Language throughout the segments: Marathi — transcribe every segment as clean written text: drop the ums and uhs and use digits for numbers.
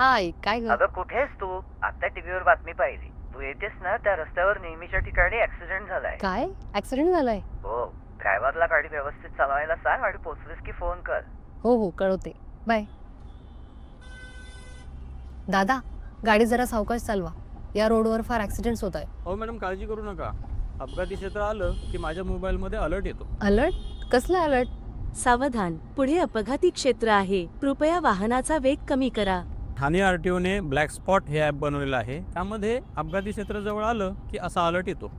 हाय, काय ग? अगं कुठेस तू? आता टीव्हीवर बातमी पाहिली. तू येतेस ना त्या रस्त्यावर नेहमीच्या ठिकाणी ऍक्सिडेंट झालाय. काय? ऍक्सिडेंट झालाय? हो. ड्रायव्हरला गाडी व्यवस्थित चालवायला सांग आणि पोचलीस की फोन कर. हो हो, कळवते. बाय. दादा, गाडी जरा सावकाश चालवा. या रोडवर फार ऍक्सिडेंट्स होत आहे. हो मॅडम, काळजी करू नका. अपघाती क्षेत्र आलं की माझ्या मोबाईलमध्ये अलर्ट येतो. अलर्ट? कसला अलर्ट? सावधान, पुढे अपघाती क्षेत्र आहे, कृपया वाहनाचा वेग कमी करा. ठाणे आरटीओने ब्लॅक स्पॉट हे ॲप बनवलेलं आहे. त्यामध्ये अपघाती क्षेत्र जवळ आलं की असा अलर्ट येतो.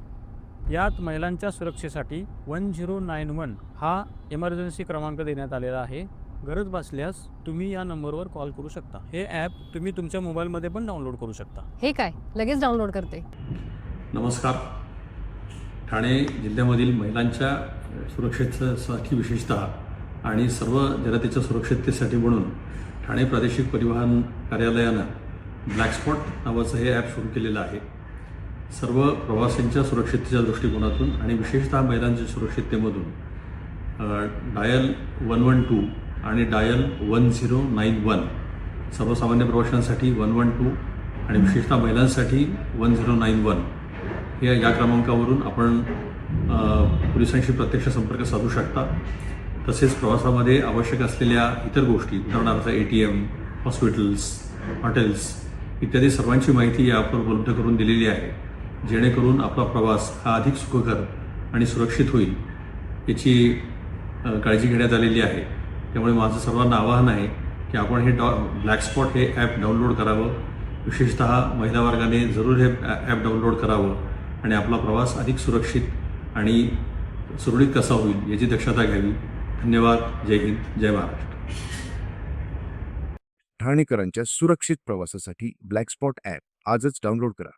यात महिलांच्या सुरक्षेसाठी 1091 हा इमर्जन्सी क्रमांक देण्यात आलेला आहे. गरज भासल्यास तुम्ही या नंबरवर कॉल करू शकता. हे ॲप तुम्ही तुमच्या मोबाईलमध्ये पण डाउनलोड करू शकता. हे काय? लगेच डाउनलोड करते. नमस्कार. ठाणे जिल्ह्यामधील महिलांच्या सुरक्षेसाठी विशेषतः आणि सर्व जनतेच्या सुरक्षिततेसाठी म्हणून ठाणे प्रादेशिक परिवहन कार्यालयानं ब्लॅक स्पॉट नावाचं हे ॲप सुरू केलेलं आहे. सर्व प्रवाशांच्या सुरक्षिततेच्या दृष्टिकोनातून आणि विशेषतः महिलांच्या सुरक्षिततेमधून डायल 112 आणि डायल 1091 सर्वसामान्य प्रवाशांसाठी 112 आणि विशेषतः महिलांसाठी 1091 हे या क्रमांकावरून आपण पोलिसांशी प्रत्यक्ष संपर्क साधू शकता. तसेच प्रवासामध्ये आवश्यक असलेल्या इतर गोष्टी उदाहरणार्थ ATM, हॉस्पिटल्स, हॉटेल्स इत्यादी सर्वांची माहिती या ॲपवर उपलब्ध करून दिलेली आहे, जेणेकरून आपला प्रवास हा अधिक सुखकर आणि सुरक्षित होईल याची काळजी घेण्यात आलेली आहे. त्यामुळे माझं सर्वांना आवाहन आहे की आपण हे ब्लॅक स्पॉट हे ॲप डाउनलोड करावं. विशेषतः महिला वर्गाने जरूर हे ॲप डाउनलोड करावं आणि आपला प्रवास अधिक सुरक्षित आणि सुरळीत कसा होईल याची दक्षता घ्यावी. धन्यवाद. जय हिंद, जय महाराष्ट्र. ठाणेकरांच्या सुरक्षित प्रवासासाठी ब्लॅक स्पॉट ॲप आजच डाउनलोड करा.